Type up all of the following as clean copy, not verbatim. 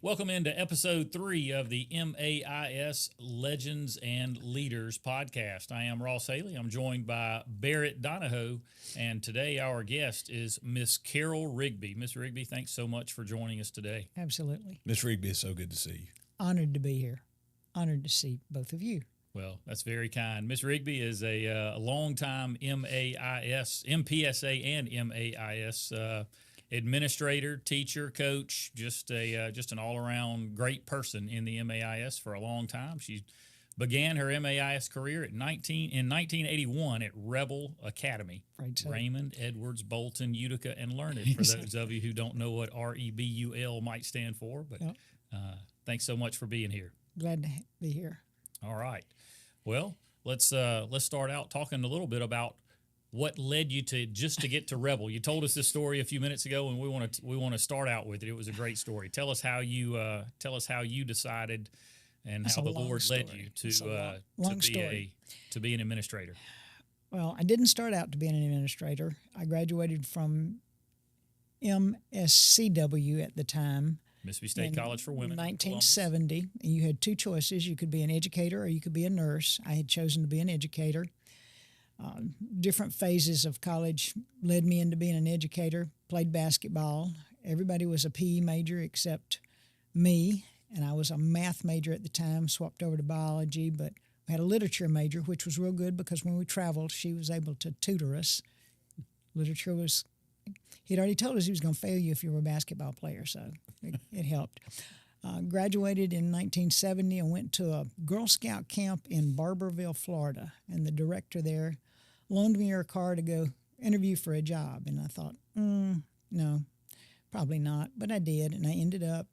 Welcome into episode 3 of the MAIS Legends and Leaders podcast. I am Ross Hailey. I'm joined by Barrett Donahoe, and today our guest is Miss Carol Rigby. Miss Rigby, thanks so much for joining us today. Absolutely. Miss Rigby, it's so good to see you. Honored to be here. Honored to see both of you. Well, that's very kind. Miss Rigby is a longtime MAIS, MPSA, and MAIS administrator, teacher, coach, just an all-around great person in the MAIS for a long time. She began her MAIS career in 1981 at Rebel Academy, Right, so. Raymond, Edwards, Bolton, Utica, and Learned, for those of you who don't know what REBUL might stand for. But Yep. Thanks so much for being here. Glad to be here. All right. Well, let's start out talking a little bit about what led you to get to Rebel. You told us this story a few minutes ago, and we want to start out with it. It was a great story. Tell us how you decided, and That's how a the long Lord led story. you That's a long story. to be an administrator. Well, I didn't start out to be an administrator. I graduated from MSCW at the time. Mississippi State College for Women. 1970. And you had two choices. You could be an educator or you could be a nurse. I had chosen to be an educator. Different phases of college led me into being an educator. Played basketball. Everybody was a PE major except me, and I was a math major at the time, swapped over to biology, but we had a literature major, which was real good because when we traveled, she was able to tutor us. Literature was, he'd already told us he was going to fail you if you were a basketball player, so it helped. Graduated in 1970 and went to a Girl Scout camp in Barberville, Florida, and the director there loaned me her car to go interview for a job, and I thought, no, probably not, but I did, and I ended up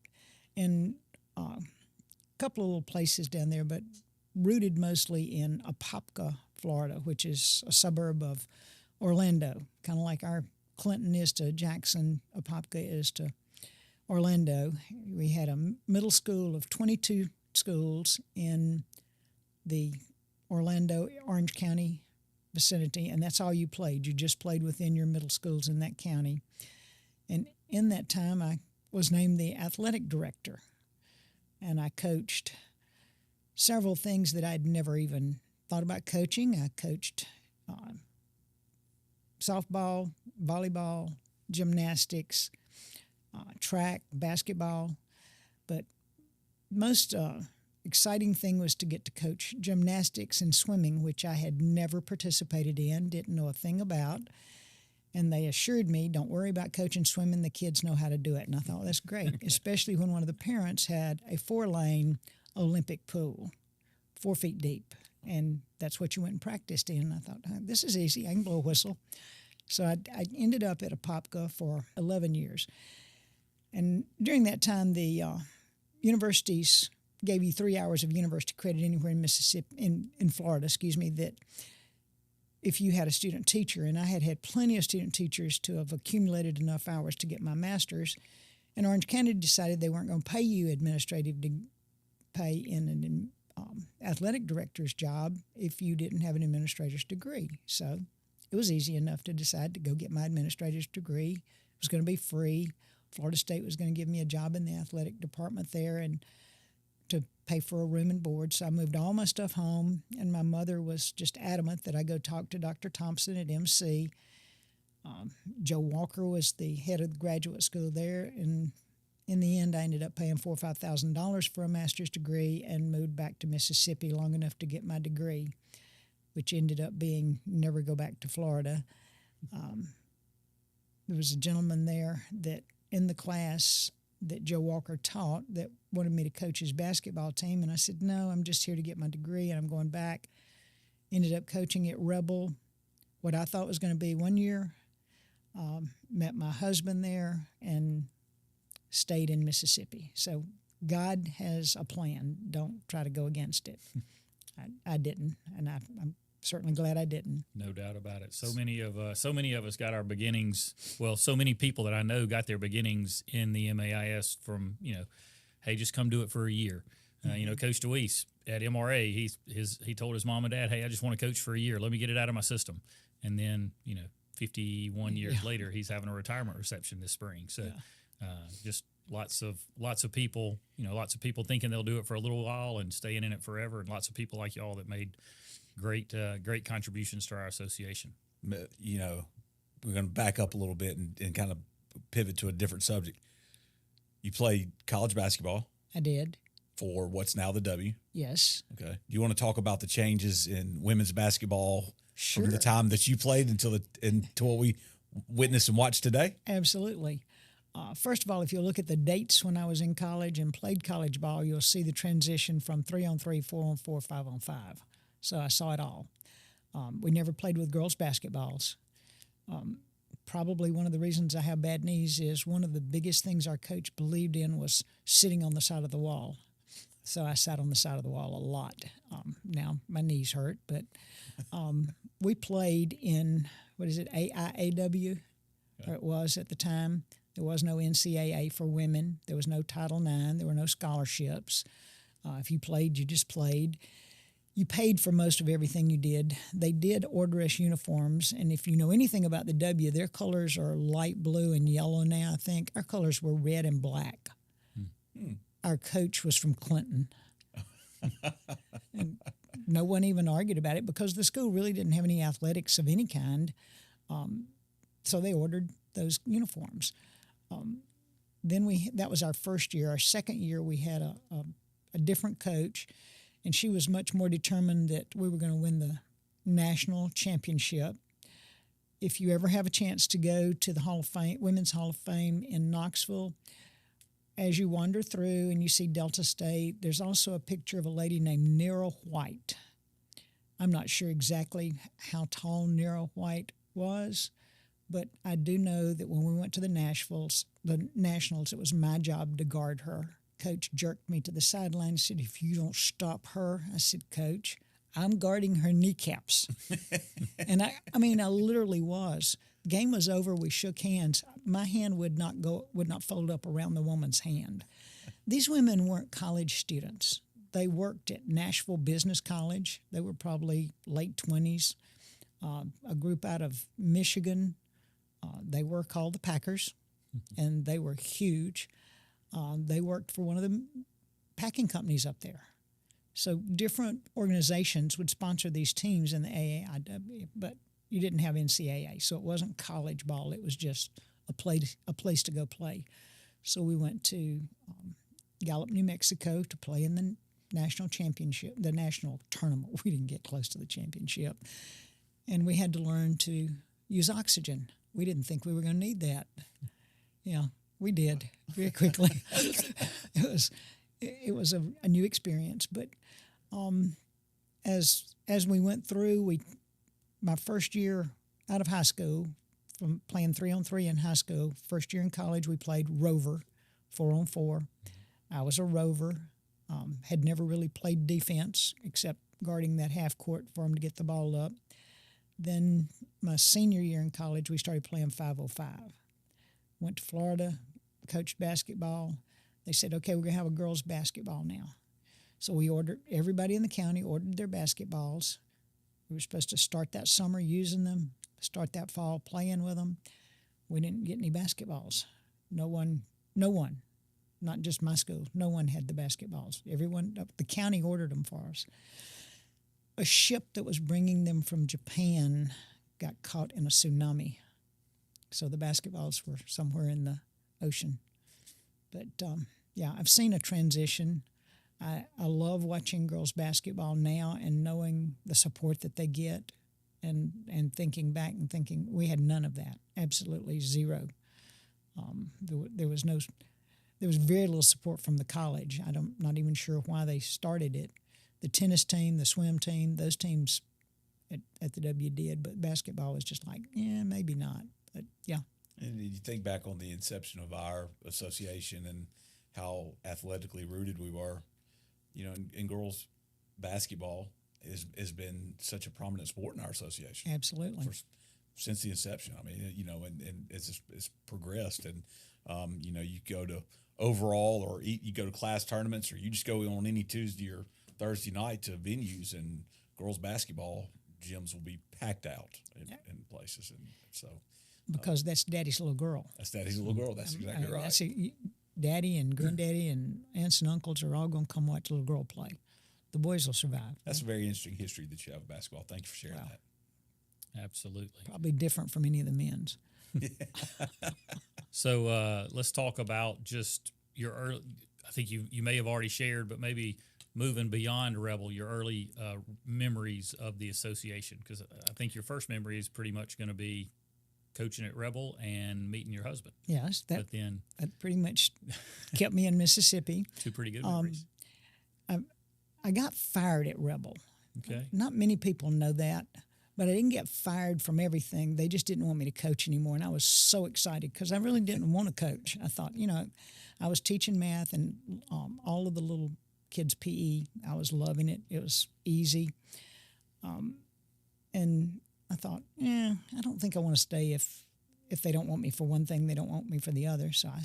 in a couple of little places down there, but rooted mostly in Apopka, Florida, which is a suburb of Orlando, kind of like our Clinton is to Jackson, Apopka is to Orlando. We had a middle school of 22 schools in the Orlando, Orange County vicinity, and that's all you played. You just played within your middle schools in that county. And in that time, I was named the athletic director, and I coached several things that I'd never even thought about coaching. I coached softball, volleyball, gymnastics, track, basketball, but most exciting thing was to get to coach gymnastics and swimming, which I had never participated in, didn't know a thing about, and they assured me, don't worry about coaching swimming, the kids know how to do it, and I thought, that's great, especially when one of the parents had a 4-lane Olympic pool, 4 feet deep, and that's what you went and practiced in, and I thought, this is easy, I can blow a whistle. So I ended up at Apopka for 11 years. And during that time, the universities gave you 3 hours of university credit anywhere in Mississippi, in Florida, that if you had a student teacher, and I had plenty of student teachers to have accumulated enough hours to get my master's, and Orange County decided they weren't going to pay you administrative pay in an athletic director's job if you didn't have an administrator's degree. So it was easy enough to decide to go get my administrator's degree. It was going to be free. Florida State was going to give me a job in the athletic department there and to pay for a room and board. So I moved all my stuff home, and my mother was just adamant that I go talk to Dr. Thompson at MC. Joe Walker was the head of the graduate school there, and in the end, I ended up paying $4,000 or $5,000 for a master's degree and moved back to Mississippi long enough to get my degree, which ended up being never go back to Florida. There was a gentleman there that in the class that Joe Walker taught that wanted me to coach his basketball team, and I said, no, I'm just here to get my degree, and I'm going back. Ended up coaching at Rebel, what I thought was going to be 1 year. Met my husband there and stayed in Mississippi. So God has a plan. Don't try to go against it. I didn't, and I'm certainly glad I didn't. No doubt about it. So many of us got our beginnings. Well, so many people that I know got their beginnings in the MAIS from, hey, just come do it for a year. Coach DeWeese at MRA, he told his mom and dad, hey, I just want to coach for a year. Let me get it out of my system. And then, 51 years later, he's having a retirement reception this spring. So just lots of people, lots of people thinking they'll do it for a little while and staying in it forever, and lots of people like y'all that made great contributions to our association. We're going to back up a little bit and kind of pivot to a different subject. You played college basketball. I did. For what's now the W. Yes. Okay. Do you want to talk about the changes in women's basketball Sure. from the time that you played until what we witness and watch today? Absolutely. First of all, if you look at the dates when I was in college and played college ball, you'll see the transition from 3-on-3, 4-on-4, 5-on-5. So I saw it all. We never played with girls' basketballs. Probably one of the reasons I have bad knees is one of the biggest things our coach believed in was sitting on the side of the wall. So I sat on the side of the wall a lot. Now my knees hurt, but we played in, AIAW, or it was at the time. There was no NCAA for women. There was no Title IX. There were no scholarships. If you played, you just played. You paid for most of everything you did. They did order us uniforms, and if you know anything about the W, their colors are light blue and yellow now, I think. Our colors were red and black. Mm-hmm. Our coach was from Clinton. And no one even argued about it because the school really didn't have any athletics of any kind. So they ordered those uniforms. That was our first year. Our second year, we had a different coach, and she was much more determined that we were going to win the national championship. If you ever have a chance to go to the Hall of Fame, Women's Hall of Fame in Knoxville, as you wander through and you see Delta State, there's also a picture of a lady named Nera White. I'm not sure exactly how tall Nera White was, but I do know that when we went to the Nationals, it was my job to guard her. Coach jerked me to the sideline and said, "If you don't stop her," I said, "Coach, I'm guarding her kneecaps." And I literally was. Game was over. We shook hands. My hand would not fold up around the woman's hand. These women weren't college students. They worked at Nashville Business College. They were probably late 20s. A group out of Michigan. They were called the Packers, and they were huge. They worked for one of the packing companies up there. So different organizations would sponsor these teams in the AAIW, but you didn't have NCAA, so it wasn't college ball. It was just a place to go play. So we went to Gallup, New Mexico to play in the national championship, the national tournament. We didn't get close to the championship. And we had to learn to use oxygen. We didn't think we were going to need that. Yeah, we did very quickly. It was a new experience. But as we went through, my first year out of high school, from playing 3-on-3 in high school, first year in college, we played rover, 4-on-4. I was a rover, had never really played defense except guarding that half court for them to get the ball up. Then my senior year in college, we started playing 5-on-5. Went to Florida, coached basketball. They said, "Okay, we're going to have a girls' basketball now." So everybody in the county ordered their basketballs. We were supposed to start that summer using them, start that fall playing with them. We didn't get any basketballs. No one, not just my school, no one had the basketballs. The county ordered them for us. A ship that was bringing them from Japan got caught in a tsunami. So the basketballs were somewhere in the ocean. But, I've seen a transition. I love watching girls basketball now and knowing the support that they get and thinking back and thinking we had none of that, absolutely zero. There was very little support from the college. I'm not even sure why they started it. The tennis team, the swim team, those teams at the W did, but basketball was just like, maybe not. But, yeah. And you think back on the inception of our association and how athletically rooted we were, in girls basketball has been such a prominent sport in our association. Absolutely. Since the inception. I mean, and it's progressed. And, you go to overall or you go to class tournaments or you just go on any Tuesday or Thursday night to venues, and girls basketball gyms will be packed out in places. And so. Because that's daddy's little girl. That's daddy's little girl. That's exactly right. daddy and granddaddy and aunts and uncles are all going to come watch a little girl play. The boys will survive. That's a very interesting history that you have of basketball. Thank you for sharing that. Absolutely. Probably different from any of the men's. So let's talk about just your early, I think you may have already shared, but maybe moving beyond Rebel, your early memories of the association, because I think your first memory is pretty much going to be coaching at Rebel and meeting your husband. Yes, that pretty much kept me in Mississippi. Two pretty good memories. I got fired at Rebel. Okay. Not many people know that, but I didn't get fired from everything. They just didn't want me to coach anymore, and I was so excited because I really didn't want to coach. I thought, I was teaching math and all of the little kids' PE. I was loving it. It was easy. And I thought, I don't think I want to stay if they don't want me for one thing, they don't want me for the other. So I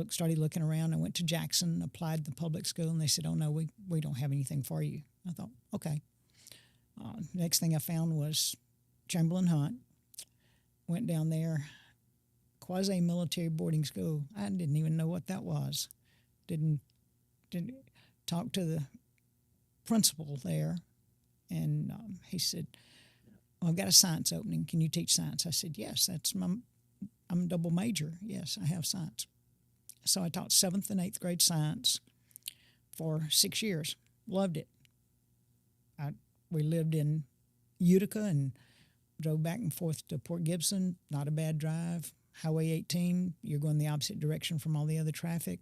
started looking around. I went to Jackson, applied to the public school, and they said, oh, no, we don't have anything for you. I thought, okay. Next thing I found was Chamberlain Hunt. Went down there, quasi-military boarding school. I didn't even know what that was. Didn't talk to the principal there, and he said, well, I've got a science opening. Can you teach science? I said, yes, I'm a double major. Yes, I have science. So I taught 7th and 8th grade science for 6 years. Loved it. We lived in Utica and drove back and forth to Port Gibson. Not a bad drive. Highway 18, you're going the opposite direction from all the other traffic.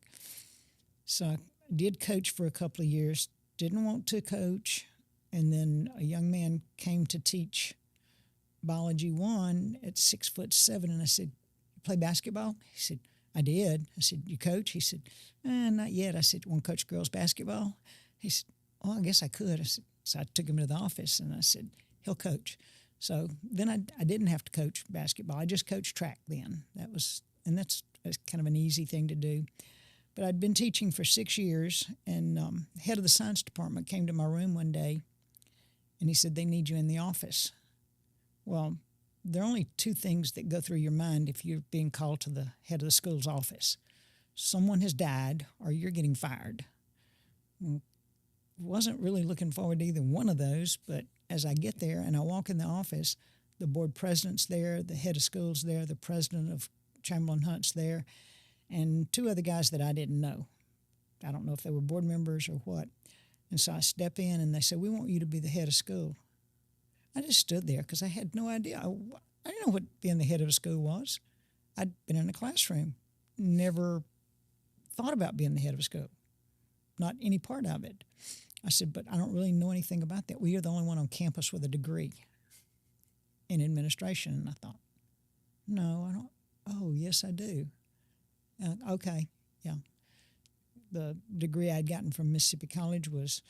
So I did coach for a couple of years. Didn't want to coach. And then a young man came to teach Biology 1 at 6'7", and I said, you play basketball? He said, I did. I said, you coach? He said, not yet. I said, want to coach girls basketball? He said, oh, I guess I could. I said, so I took him to the office, and I said, he'll coach. So then I didn't have to coach basketball. I just coached track then. That's kind of an easy thing to do. But I'd been teaching for 6 years, and head of the science department came to my room one day, and he said, they need you in the office. Well, there are only two things that go through your mind if you're being called to the head of the school's office. Someone has died, or you're getting fired. Wasn't really looking forward to either one of those, but as I get there and I walk in the office, the board president's there, the head of school's there, the president of Chamberlain Hunt's there, and two other guys that I didn't know. I don't know if they were board members or what. And so I step in, and they say, we want you to be the head of school. I just stood there because I had no idea. I didn't know what being the head of a school was. I'd been in a classroom, never thought about being the head of a school, not any part of it. I said, but I don't really know anything about that. Well, you're the only one on campus with a degree in administration. And I thought, no, I don't. Oh, yes, I do. Okay, yeah. The degree I'd gotten from Mississippi College was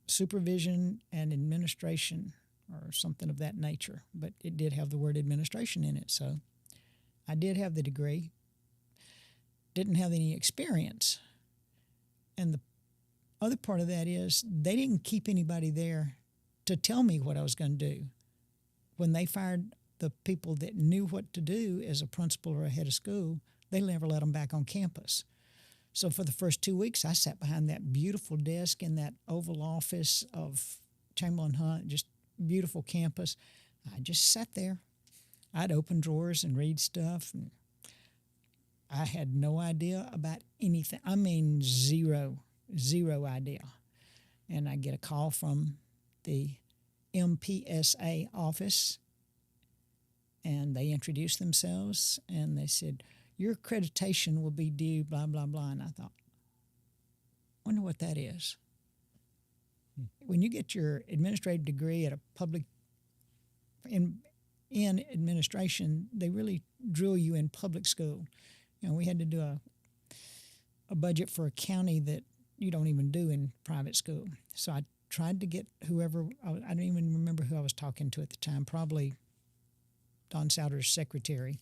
supervision and administration or something of that nature. But it did have the word administration in it. So I did have the degree. Didn't have any experience. And the other part of that is they didn't keep anybody there to tell me what I was going to do. When they fired the people that knew what to do as a principal or a head of school, they never let them back on campus. So for the first 2 weeks, I sat behind that beautiful desk in that Oval Office of Chamberlain Hunt, just beautiful campus. I just sat there. I'd open drawers and read stuff, and I had no idea about anything. I mean, zero idea. And I get a call from the MPSA office, and they introduced themselves, and they said, your accreditation will be due, blah, blah, blah. And I thought, wonder what that is. When you get your administrative degree at a public, in administration, they really drill you in public school. We had to do a budget for a county that you don't even do in private school. So I tried to get whoever, I don't even remember who I was talking to at the time, probably Don Souter's secretary.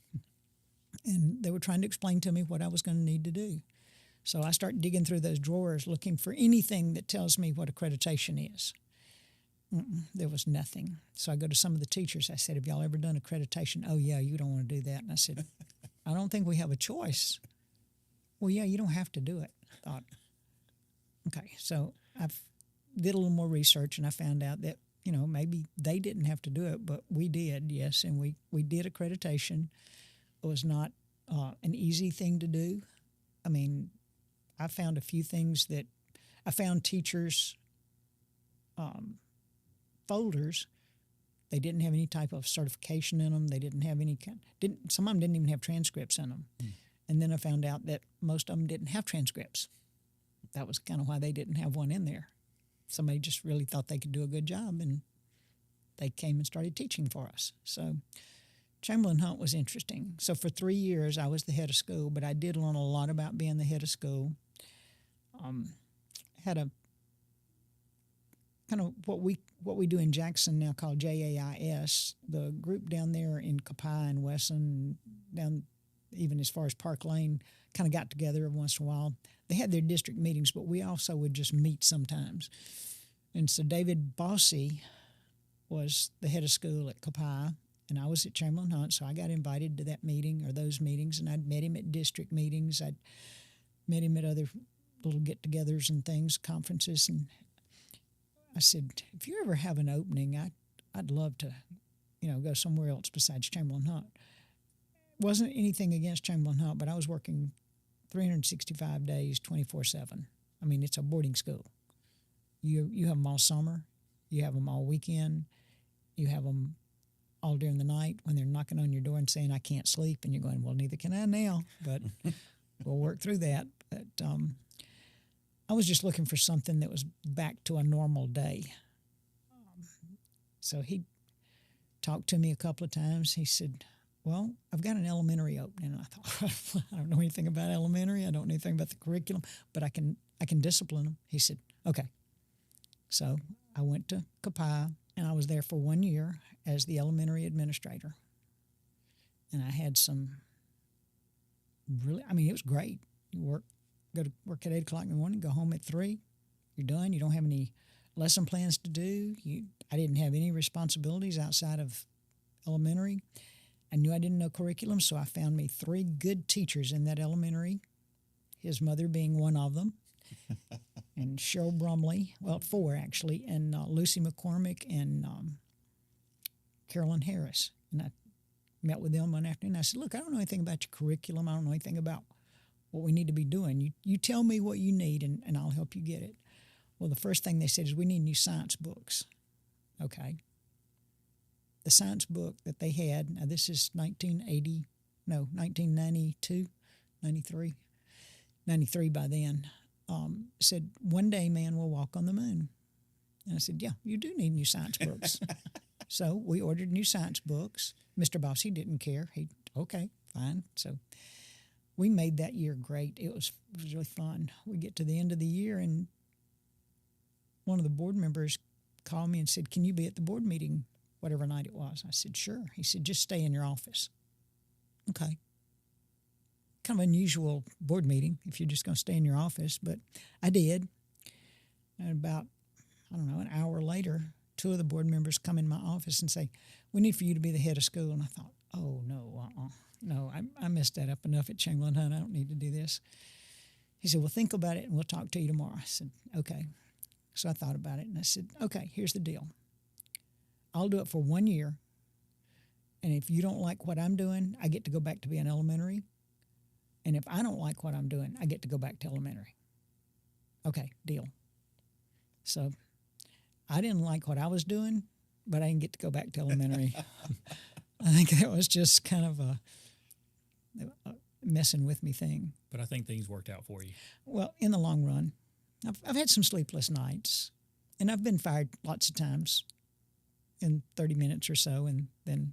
And they were trying to explain to me what I was going to need to do. So I start digging through those drawers looking for anything that tells me what accreditation is. There was nothing. So I go to some of the teachers. I said, have y'all ever done accreditation? Oh, yeah, you don't want to do that. And I said, I don't think we have a choice. Well, yeah, you don't have to do it. I thought, okay. So I did a little more research, and I found out that, maybe they didn't have to do it, but we did, yes. And we did accreditation. It was not an easy thing to do. I mean, I found a few things that I found teachers' folders. They didn't have any type of certification in them. They didn't have any some of them didn't even have transcripts in them. And then I found out that most of them didn't have transcripts. That was kind of why they didn't have one in there. Somebody just really thought they could do a good job, and they came and started teaching for us. So Chamberlain Hunt was interesting. So for 3 years, I was the head of school, but I did learn a lot about being the head of school. Had a kind of what we do in Jackson now called JAIS. The group down there in Copiah and Wesson, down even as far as Park Lane, kind of got together every once in a while. They had their district meetings, but we also would just meet sometimes. And so David Bossy was the head of school at Copiah, and I was at Chamberlain Hunt, so I got invited to that meeting or those meetings, and I'd met him at district meetings. I'd met him at other little get-togethers and things, conferences, and I said, if you ever have an opening, I'd love to, go somewhere else besides Chamberlain Hunt. Wasn't anything against Chamberlain Hunt, but I was working 365 days, 24/7. I mean, it's a boarding school. You have them all summer, you have them all weekend, you have them all during the night when they're knocking on your door and saying, I can't sleep, and you're going, well, neither can I now, but we'll work through that. But I was just looking for something that was back to a normal day. So he talked to me a couple of times. He said, well, I've got an elementary opening. And I thought, I don't know anything about elementary. I don't know anything about the curriculum, but I can discipline them. He said, okay. So I went to Copiah, and I was there for 1 year as the elementary administrator. And I had some it was great. You go to work at 8 o'clock in the morning, go home at 3. You're done. You don't have any lesson plans to do. I didn't have any responsibilities outside of elementary. I knew I didn't know curriculum, so I found me 3 good teachers in that elementary, his mother being one of them, and Cheryl Brumley, 4 actually, and Lucy McCormick and Carolyn Harris. And I met with them one afternoon. I said, look, I don't know anything about your curriculum. I don't know anything about what we need to be doing. You tell me what you need, and I'll help you get it. Well, the first thing they said is we need new science books. Okay. The science book that they had, now this is 1992, 93 by then, said, one day man will walk on the moon. And I said, yeah, you do need new science books. So we ordered new science books. Mr. Bossy didn't care. Okay, fine. So we made that year great. It was really fun. We get to the end of the year, and one of the board members called me and said, can you be at the board meeting whatever night it was? I said, sure. He said, just stay in your office. Okay. Kind of unusual board meeting if you're just going to stay in your office, but I did. And about, an hour later, 2 of the board members come in my office and say, we need for you to be the head of school. And I thought, oh, no, no, I messed that up enough at Chamberlain Hunt. I don't need to do this. He said, well, think about it, and we'll talk to you tomorrow. I said, okay. So I thought about it, and I said, okay, here's the deal. I'll do it for 1 year, and if you don't like what I'm doing, I get to go back to being elementary. And if I don't like what I'm doing, I get to go back to elementary. Okay, deal. So I didn't like what I was doing, but I didn't get to go back to elementary. I think that was just kind of a messing with me thing. But I think things worked out for you. Well, in the long run, I've had some sleepless nights, and I've been fired lots of times in 30 minutes or so, and then,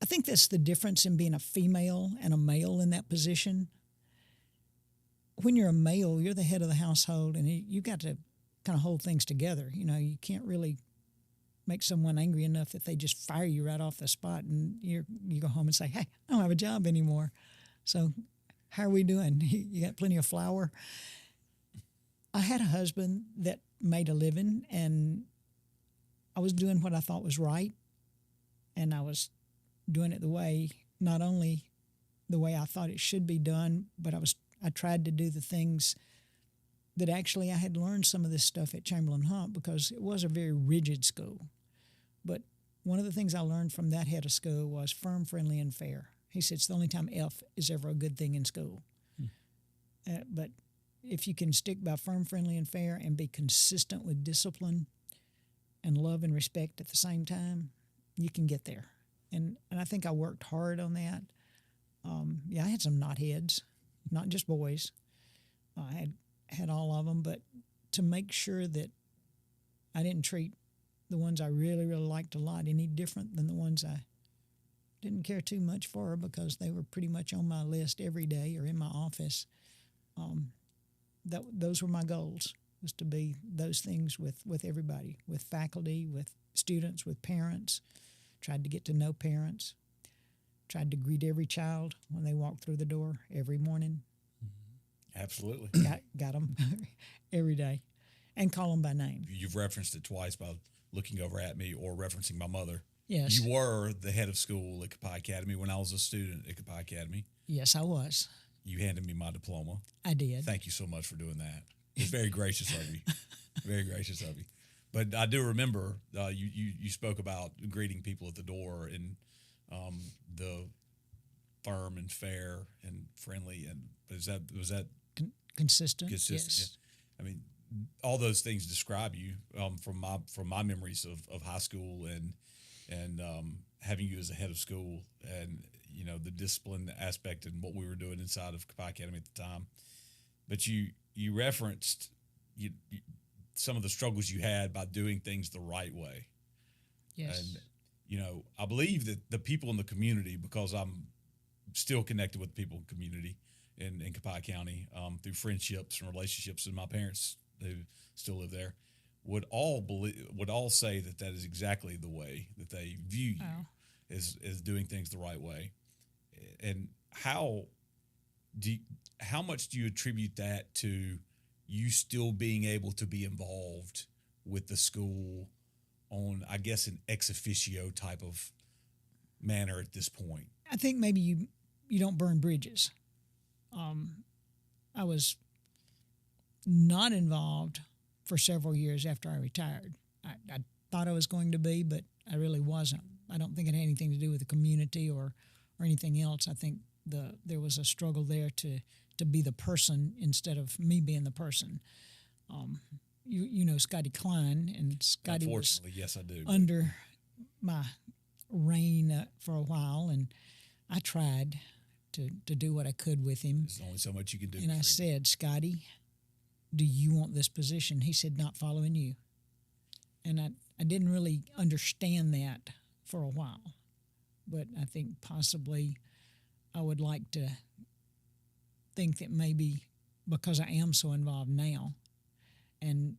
I think that's the difference in being a female and a male in that position. When you're a male, you're the head of the household, and you got to kind of hold things together. You can't really make someone angry enough that they just fire you right off the spot, and you go home and say, hey, I don't have a job anymore. So how are we doing? You got plenty of flour? I had a husband that made a living, and I was doing what I thought was right, and I was doing it not only the way I thought it should be done, but I tried to do the things that actually I had learned some of this stuff at Chamberlain Hunt, because it was a very rigid school. But one of the things I learned from that head of school was firm, friendly, and fair. He said it's the only time F is ever a good thing in school. But if you can stick by firm, friendly, and fair and be consistent with discipline and love and respect at the same time, you can get there. And I think I worked hard on that. I had some knotheads, not just boys. I had all of them, but to make sure that I didn't treat the ones I really, really liked a lot any different than the ones I didn't care too much for, because they were pretty much on my list every day or in my office. Those were my goals, was to be those things with everybody, with faculty, with students, with parents. Tried to get to know parents. Tried to greet every child when they walked through the door every morning. Absolutely. Got them every day, and call them by name. You've referenced it twice by looking over at me or referencing my mother. Yes. You were the head of school at Copiah Academy when I was a student at Copiah Academy. Yes, I was. You handed me my diploma. I did. Thank you so much for doing that. It's very gracious of you. Very gracious of you. But I do remember you spoke about greeting people at the door, and the firm and fair and friendly, and was that consistent? Consistent. Yes. Yeah. I mean, all those things describe you from my memories of high school and having you as a head of school, and the discipline aspect and what we were doing inside of Copiah Academy at the time. But you referenced some of the struggles you had by doing things the right way. Yes. And I believe that the people in the community, because I'm still connected with people in the community in Copiah County through friendships and relationships, and my parents who still live there, would all say that is exactly the way that they view you, as doing things the right way. And how much do you attribute that to you still being able to be involved with the school on, I guess, an ex officio type of manner at this point? I think maybe you don't burn bridges. I was not involved for several years after I retired. I thought I was going to be, but I really wasn't. I don't think it had anything to do with the community or anything else. I think there was a struggle there to be the person instead of me being the person. You know Scotty Klein, and Scotty was, yes, I do, under my reign for a while, and I tried to do what I could with him. There's only so much you can do. And I said, Scotty, do you want this position? He said, not following you. And I didn't really understand that for a while, but I think possibly I would like to think that maybe because I am so involved now, and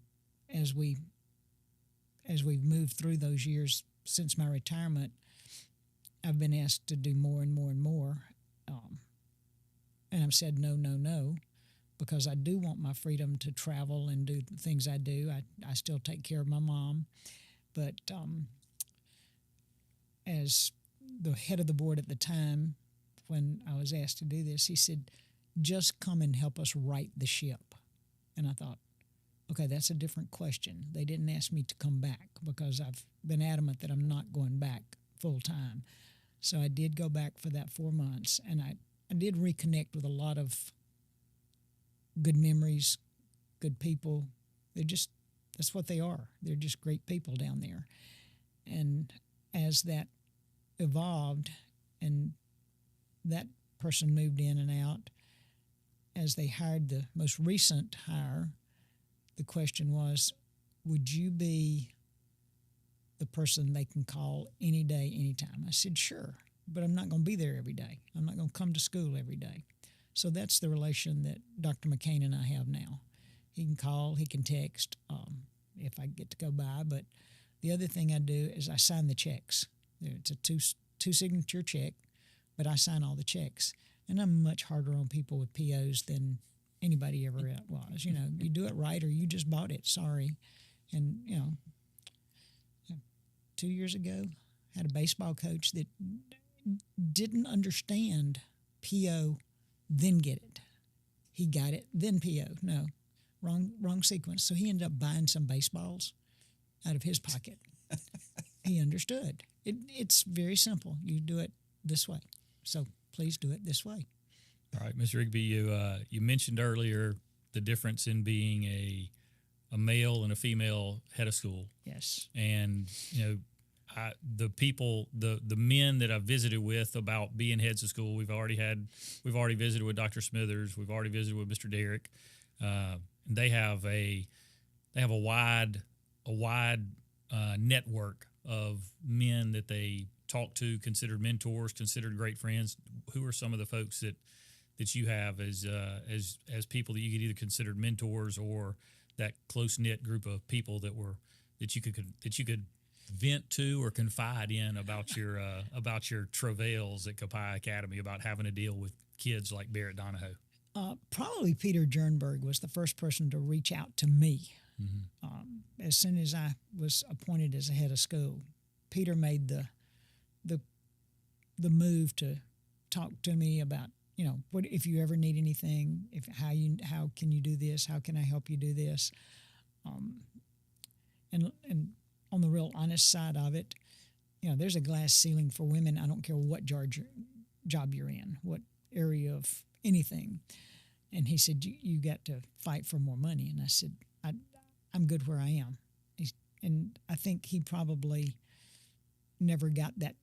as we've moved through those years since my retirement, I've been asked to do more and more and more, and I've said no, because I do want my freedom to travel and do the things I do. I still take care of my mom, but as the head of the board at the time, when I was asked to do this, he said, just come and help us right the ship. And I thought, okay, that's a different question. They didn't ask me to come back, because I've been adamant that I'm not going back full time. So I did go back for that 4 months, and I did reconnect with a lot of good memories, good people. That's what they are. They're just great people down there. And as that evolved and that person moved in and out, as they hired the most recent hire, the question was, would you be the person they can call any day, anytime? I said, sure, but I'm not going to be there every day. I'm not going to come to school every day. So that's the relation that Dr. McCain and I have now. He can call, he can text if I get to go by. But the other thing I do is I sign the checks. It's a two signature check, but I sign all the checks. And I'm much harder on people with POs than anybody ever was. You know, you do it right or you just bought it. Sorry. And, you know, 2 years ago, I had a baseball coach that didn't understand PO, then get it. He got it, then PO. No, wrong sequence. So he ended up buying some baseballs out of his pocket. He understood. It's very simple. You do it this way. So please do it this way. All right, Ms. Rigby, you mentioned earlier the difference in being a male and a female head of school. Yes. And, you know, the men that I've visited with about being heads of school, we've already visited with Dr. Smithers, we've already visited with Mr. Derrick. They have a wide network of men that they talk to, considered mentors, considered great friends. Who are some of the folks that you have as people that you could either consider mentors or that close knit group of people that you could vent to or confide in about your travails at Copiah Academy about having to deal with kids like Barrett Donahoe? Probably Peter Jernberg was the first person to reach out to me. As soon as I was appointed as a head of school, Peter made the move to talk to me about, you know, what if you ever need anything, how can you do this, how can I help you do this, and on the real honest side of it, you know, there's a glass ceiling for women. I don't care what job you're in, what area of anything. And he said, you got to fight for more money. And I said, I'm good where I am. And I think he probably never got that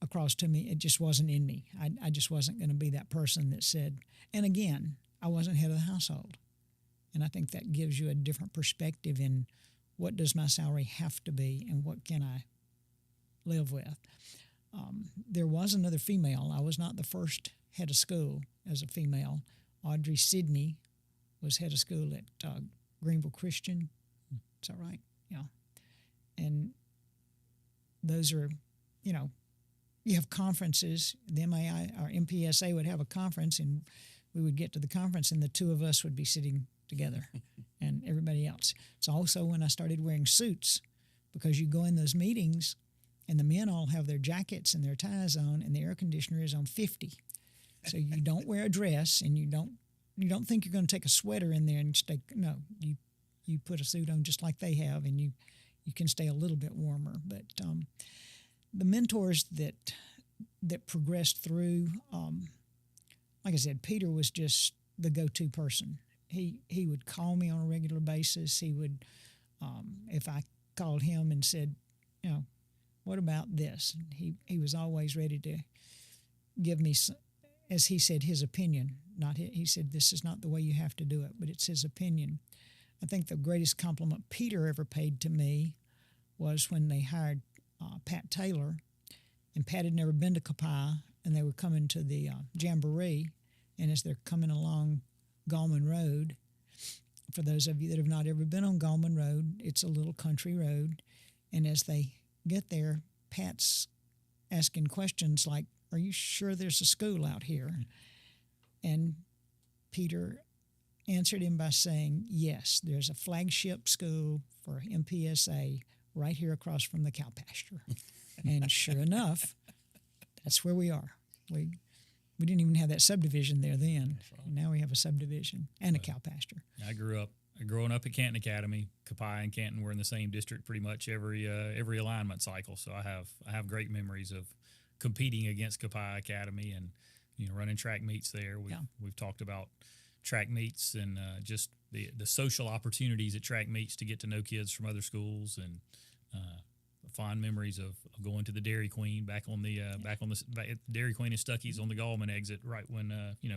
across to me. It just wasn't in me. I just wasn't going to be that person that said, and again, I wasn't head of the household. And I think that gives you a different perspective in what does my salary have to be and what can I live with. There was another female. I was not the first head of school as a female. Audrey Sidney was head of school at Greenville Christian. Is that right? Yeah. And those are, you know, you have conferences. The MAI or MPSA would have a conference, and we would get to the conference, and the two of us would be sitting together and everybody else. It's also when I started wearing suits, because you go in those meetings and the men all have their jackets and their ties on and the air conditioner is on 50. So you don't wear a dress and you don't think you're going to take a sweater in there and stay. No, you put a suit on just like they have, and you can stay a little bit warmer. But the mentors that progressed through, like I said, Peter was just the go-to person. He would call me on a regular basis. He would, if I called him and said, you know, what about this? He was always ready to give me, as he said, his opinion. He said, this is not the way you have to do it, but it's his opinion. I think the greatest compliment Peter ever paid to me was when they hired Pat Taylor, and Pat had never been to Copiah, and they were coming to the Jamboree, and as they're coming along Gallman Road, for those of you that have not ever been on Gallman Road, it's a little country road, and as they get there, Pat's asking questions like, are you sure there's a school out here? And Peter answered him by saying, yes, there's a flagship school for MPSA right here across from the cow pasture. And sure enough, that's where we are. We didn't even have that subdivision there then. Right. Now we have a subdivision and a cow pasture. Growing up at Canton Academy. Copiah and Canton were in the same district pretty much every alignment cycle. So I have great memories of competing against Copiah Academy and, you know, running track meets there. We've talked about track meets and just the social opportunities at track meets to get to know kids from other schools, and fond memories of going to the Dairy Queen back on the Dairy Queen and Stuckey's on the Gallman exit, right when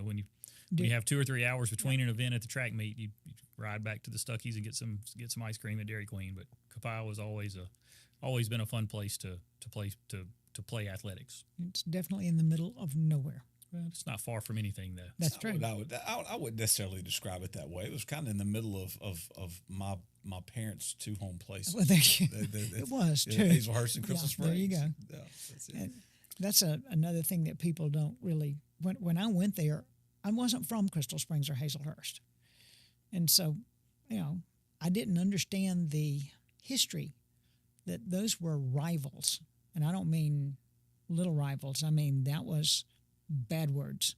when you have 2 or 3 hours between an event at the track meet, you ride back to the Stuckey's and get some ice cream at Dairy Queen. But Copiah was always been a fun place to play athletics. It's definitely in the middle of nowhere. Well, it's not far from anything, though. That's true. I wouldn't necessarily describe it that way. It was kind of in the middle of my parents' two home places. Well, it was too. Hazelhurst and Crystal Springs. There you go. Yeah, that's it. And that's another thing that people don't really. When I went there, I wasn't from Crystal Springs or Hazelhurst. And so, I didn't understand the history that those were rivals. And I don't mean little rivals. I mean, that was bad words.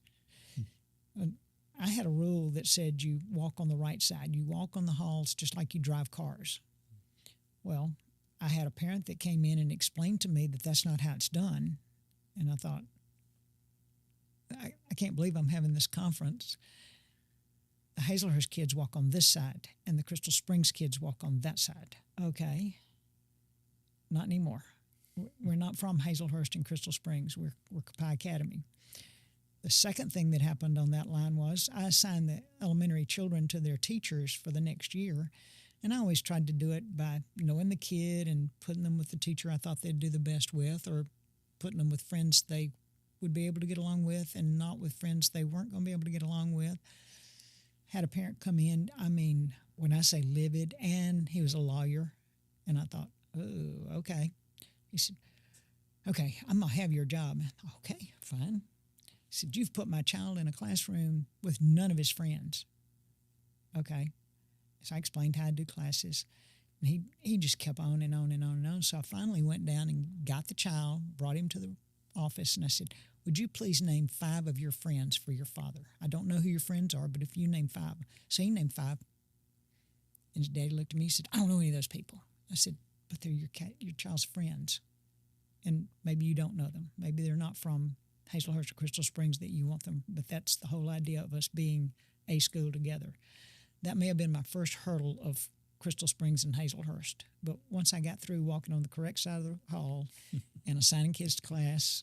I had a rule that said you walk on the right side. You walk on the halls just like you drive cars. Well, I had a parent that came in and explained to me that that's not how it's done. And I thought, I can't believe I'm having this conference. The Hazelhurst kids walk on this side, and the Crystal Springs kids walk on that side. Okay. Not anymore. We're not from Hazelhurst and Crystal Springs. We're Copiah Academy. The second thing that happened on that line was I assigned the elementary children to their teachers for the next year, and I always tried to do it by knowing the kid and putting them with the teacher I thought they'd do the best with, or putting them with friends they would be able to get along with and not with friends they weren't going to be able to get along with. Had a parent come in, I mean, when I say livid, and he was a lawyer, and I thought, oh, okay. He said, okay, I'm going to have your job. Okay, fine. He said, you've put my child in a classroom with none of his friends. Okay. So I explained how I do classes. And he just kept on and on and on and on. So I finally went down and got the child, brought him to the office, and I said, would you please name 5 of your friends for your father? I don't know who your friends are, but if you name 5. So he named 5. And his daddy looked at me and said, I don't know any of those people. I said, but they're your child's friends. And maybe you don't know them. Maybe they're not from Hazelhurst or Crystal Springs that you want them, but that's the whole idea of us being a school together. That may have been my first hurdle of Crystal Springs and Hazelhurst. But once I got through walking on the correct side of the hall and assigning kids to class,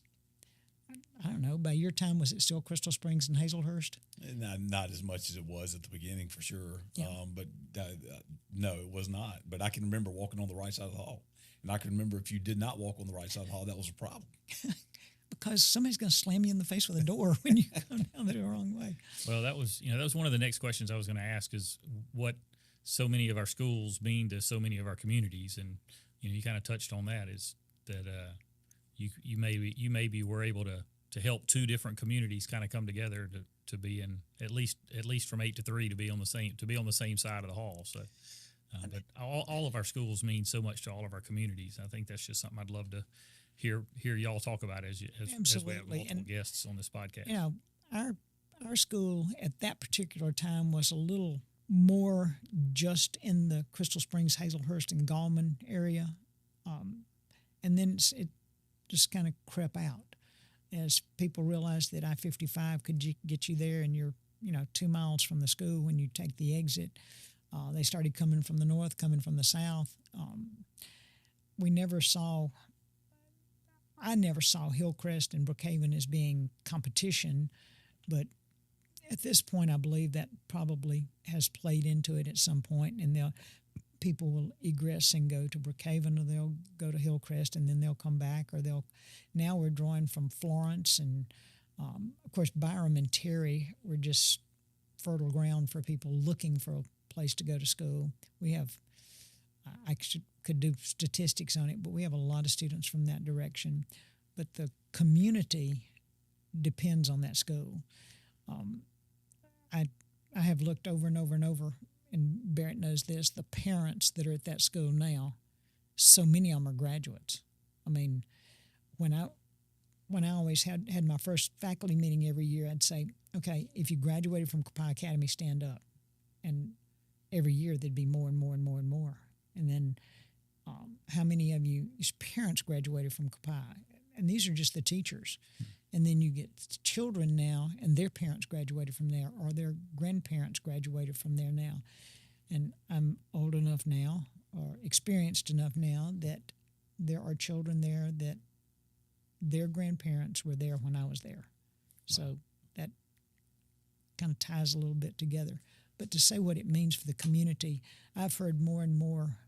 I don't know, by your time, was it still Crystal Springs and Hazelhurst? Not as much as it was at the beginning, for sure. Yeah. But no, it was not. But I can remember walking on the right side of the hall. And I can remember if you did not walk on the right side of the hall, that was a problem. Because somebody's going to slam you in the face with a door when you come down the wrong way. Well, that was one of the next questions I was going to ask, is what so many of our schools mean to so many of our communities. And, you kind of touched on that, is that you maybe were able to help 2 different communities kind of come together to be in at least from 8 to 3 to be on the same side of the hall. So, but all of our schools mean so much to all of our communities. I think that's just something I'd love to hear y'all talk about as we have multiple guests on this podcast. Our school at that particular time was a little more just in the Crystal Springs, Hazelhurst, and Gallman area, and then it just kind of crept out as people realized that I-55 could get you there, and you're 2 miles from the school when you take the exit. They started coming from the north, coming from the south. I never saw Hillcrest and Brookhaven as being competition, but at this point, I believe that probably has played into it at some point, and people will egress and go to Brookhaven, or they'll go to Hillcrest, and then they'll come back, or now we're drawing from Florence, and of course Byram and Terry were just fertile ground for people looking for a place to go to school. We have, could do statistics on it, but we have a lot of students from that direction. But the community depends on that school. I have looked over and over and over, and Barrett knows this, the parents that are at that school now, so many of them are graduates. I mean, when I always had my first faculty meeting every year, I'd say, okay, if you graduated from Copiah Academy, stand up. And every year there'd be more and more and more and more. And then how many of you, parents graduated from Copiah? And these are just the teachers. And then you get children now, and their parents graduated from there, or their grandparents graduated from there now. And I'm old enough now, or experienced enough now, that there are children there that their grandparents were there when I was there. So that kind of ties a little bit together. But to say what it means for the community, I've heard more and more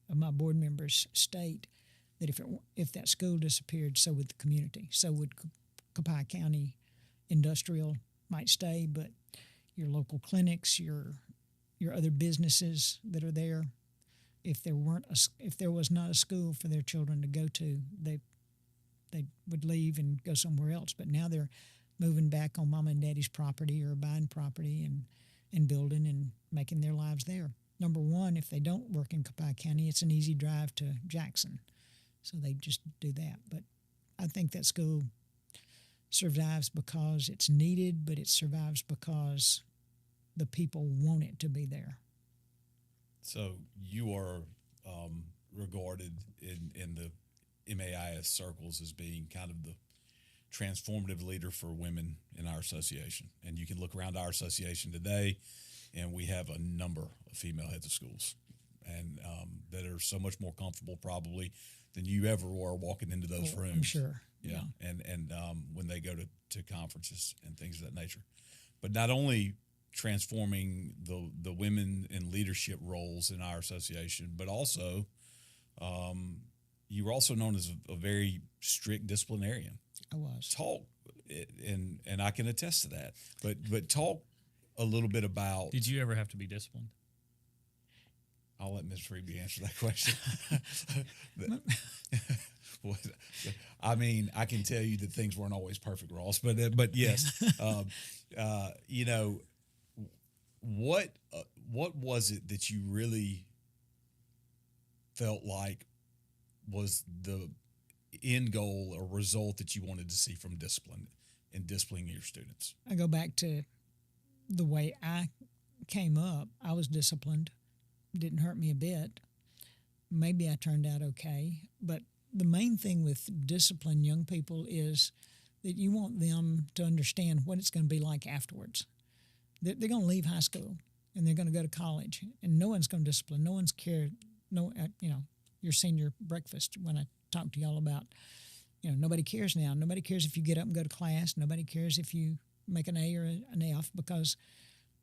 of my board members state that if that school disappeared, so would the community. So would Copiah County Industrial might stay, but your local clinics, your other businesses that are there, if there was not a school for their children to go to, they would leave and go somewhere else. But now they're moving back on mom and daddy's property or buying property, and and building and making their lives there. Number one, if they don't work in Copiah County, it's an easy drive to Jackson. So they just do that. But I think that school survives because it's needed, but it survives because the people want it to be there. So you are regarded in the MAIS circles as being kind of the transformative leader for women in our association. And you can look around our association today, and we have a number of female heads of schools, and that are so much more comfortable probably than you ever were walking into those rooms. I'm sure. Yeah. And when they go to conferences and things of that nature. But not only transforming the women in leadership roles in our association, but also you were also known as a very strict disciplinarian. I was. Talk, and I can attest to that. But talk a little bit about. Did you ever have to be disciplined? I'll let Ms. Rigby answer that question. I mean, I can tell you that things weren't always perfect, Ross, but yes, you know, what was it that you really felt like was the end goal or result that you wanted to see from discipline and disciplining your students? I go back to the way I came up. I was disciplined. Didn't hurt me a bit. Maybe I turned out okay. But the main thing with disciplined young people is that you want them to understand what it's going to be like afterwards. They're going to leave high school and they're going to go to college, and no one's going to discipline. No one's cared. No, you know, your senior breakfast when I talked to y'all about, you know, nobody cares now. Nobody cares if you get up and go to class. Nobody cares if you make an A or an F, because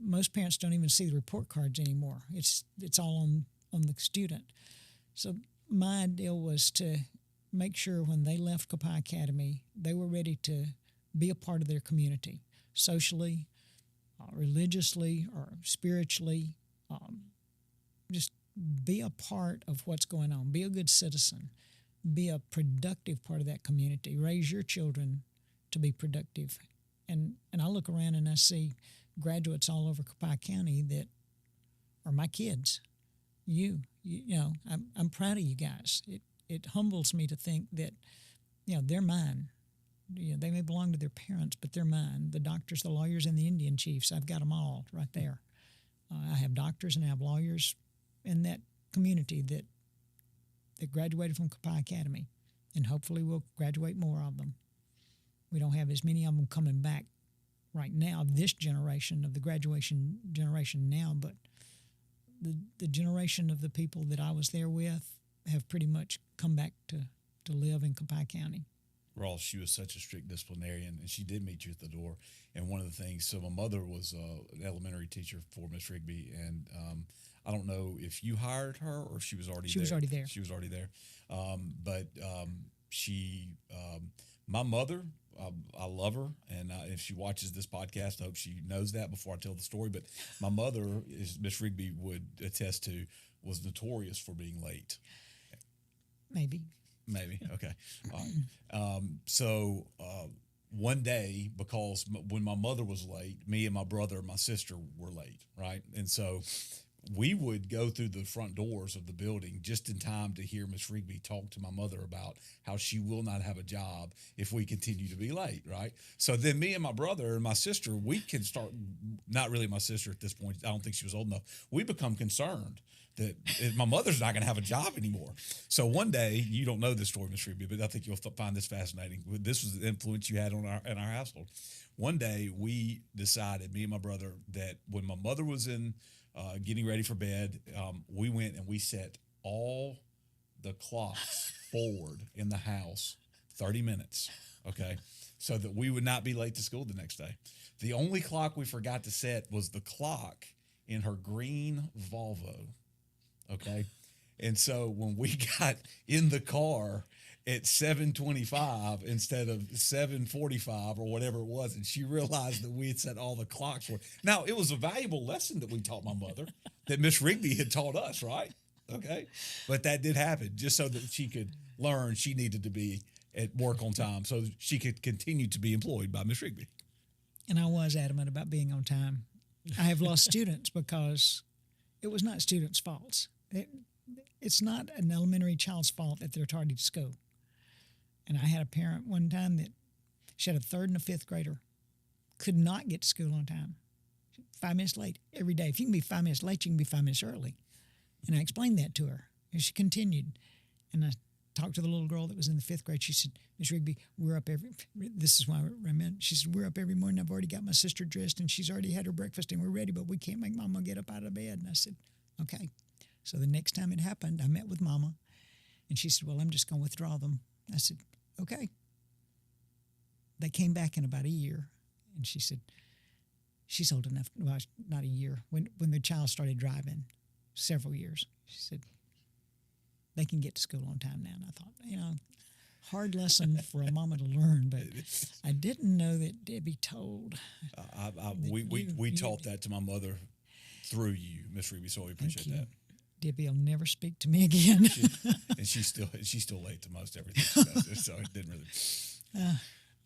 most parents don't even see the report cards anymore. It's all on the student. So my ideal was to make sure when they left Copiah Academy, they were ready to be a part of their community, socially, religiously, or spiritually. Just be a part of what's going on. Be a good citizen. Be a productive part of that community. Raise your children to be productive. And I look around and I see graduates all over Copiah County that are my kids. You know, I'm proud of you guys. It humbles me to think that, you know, they're mine. You know, they may belong to their parents, but they're mine. The doctors, the lawyers, and the Indian chiefs, I've got them all right there. I have doctors and I have lawyers in that community that graduated from Copiah Academy, and hopefully we'll graduate more of them. We don't have as many of them coming back right now, this generation of the graduation generation now, but the generation of the people that I was there with have pretty much come back to live in Copiah County. Ross, she was such a strict disciplinarian, and she did meet you at the door. And one of the things, so my mother was an elementary teacher for Miss Rigby, and I don't know if you hired her or if she was already there. She was already there. She was already there. My mother, I love her, and if she watches this podcast, I hope she knows that before I tell the story. But my mother, as Miss Rigby would attest to, was notorious for being late. Maybe. Okay. All right. One day, because when my mother was late, me and my brother and my sister were late, right? And so we would go through the front doors of the building just in time to hear Miss Rigby talk to my mother about how she will not have a job if we continue to be late, right? So then me and my brother and my sister, we can start, not really my sister at this point, I don't think she was old enough, we become concerned that my mother's not going to have a job anymore. So one day, you don't know this story, Miss Rigby, but I think you'll find this fascinating. This was the influence you had on in our household. One day, we decided, me and my brother, that when my mother was in getting ready for bed, we went and we set all the clocks forward in the house 30 minutes, okay, so that we would not be late to school the next day. The only clock we forgot to set was the clock in her green Volvo. Okay. And so when we got in the car at 7:25 instead of 7:45 or whatever it was, and she realized that we had set all the clocks for. Now, it was a valuable lesson that we taught my mother that Miss Rigby had taught us, right? Okay. But that did happen just so that she could learn she needed to be at work on time so she could continue to be employed by Miss Rigby. And I was adamant about being on time. I have lost students because it was not students' faults. It's not an elementary child's fault that they're tardy to school. And I had a parent one time that she had a third and a fifth grader, could not get to school on time. 5 minutes late every day. If you can be 5 minutes late, you can be 5 minutes early. And I explained that to her, and she continued. And I talked to the little girl that was in the fifth grade. She said, Miss Rigby, this is why I meant, she said, we're up every morning. I've already got my sister dressed, and she's already had her breakfast, and we're ready, but we can't make Mama get up out of bed. And I said, okay. So the next time it happened, I met with Mama, and she said, well, I'm just going to withdraw them. I said, okay. They came back in about a year, and she said, she's old enough, well, not a year, when the child started driving, several years. She said, they can get to school on time now. And I thought, hard lesson for a mama to learn, but I didn't know that Debbie told. We taught that to my mother through you, Miss Rigby, so we appreciate that. Debbie will never speak to me again. She's still late to most everything she does, so it didn't really.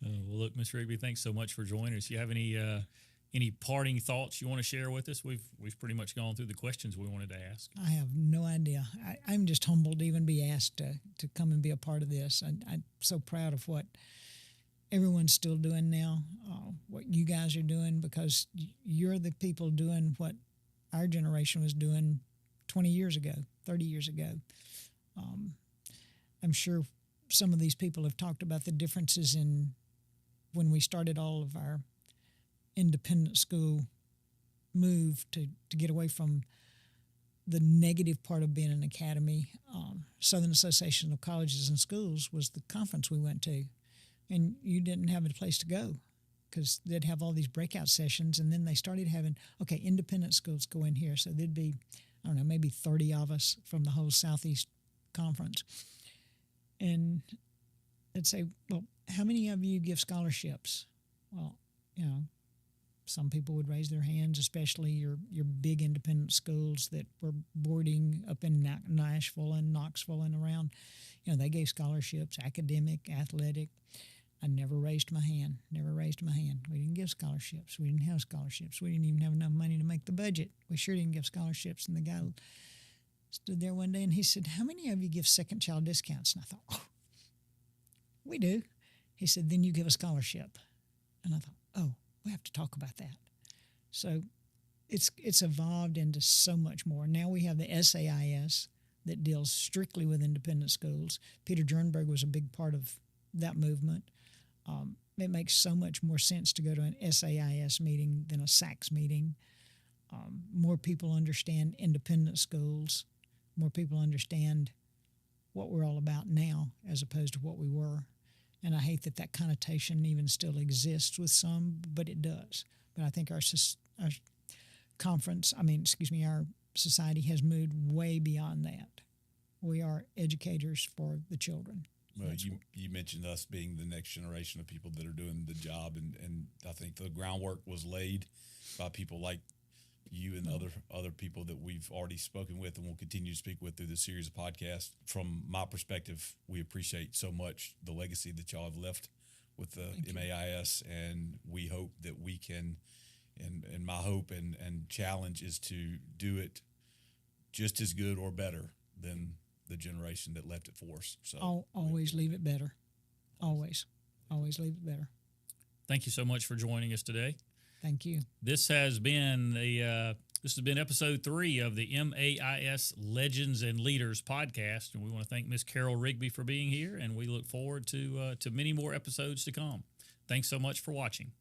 Well, look, Miss Rigby, thanks so much for joining us. You have any parting thoughts you want to share with us? We've pretty much gone through the questions we wanted to ask. I have no idea. I'm just humbled to even be asked to come and be a part of this. I'm so proud of what everyone's still doing now, what you guys are doing, because you're the people doing what our generation was doing 20 years ago, 30 years ago. I'm sure some of these people have talked about the differences in when we started all of our independent school move to get away from the negative part of being an academy. Southern Association of Colleges and Schools was the conference we went to, and you didn't have a place to go because they'd have all these breakout sessions, and then they started having, okay, independent schools go in here. So there'd be, I don't know, maybe 30 of us from the whole Southeast Conference. And they'd say, well, how many of you give scholarships? Well, some people would raise their hands, especially your big independent schools that were boarding up in Nashville and Knoxville and around. They gave scholarships, academic, athletic. I never raised my hand. We didn't give scholarships. We didn't have scholarships. We didn't even have enough money to make the budget. We sure didn't give scholarships. And the guy stood there one day and he said, how many of you give second child discounts? And I thought, oh, we do. He said, then you give a scholarship. And I thought, oh, we have to talk about that. So it's evolved into so much more. Now we have the SAIS that deals strictly with independent schools. Peter Jernberg was a big part of that movement. It makes so much more sense to go to an SAIS meeting than a SACS meeting. More people understand independent schools. More people understand what we're all about now as opposed to what we were. And I hate that connotation even still exists with some, but it does. But I think our society has moved way beyond that. We are educators for the children. Well, you mentioned us being the next generation of people that are doing the job, and I think the groundwork was laid by people like you and other people that we've already spoken with and will continue to speak with through this series of podcasts. From my perspective, we appreciate so much the legacy that y'all have left with the MAIS, and we hope that we can, and my hope and challenge is to do it just as good or better than the generation that left it for us. So always leave it better. Always leave it better. Thank you so much for joining us today. Thank you. This has been episode 3 of the MAIS Legends and Leaders podcast, and we want to thank Miss Carol Rigby for being here, and we look forward to many more episodes to come. Thanks so much for watching.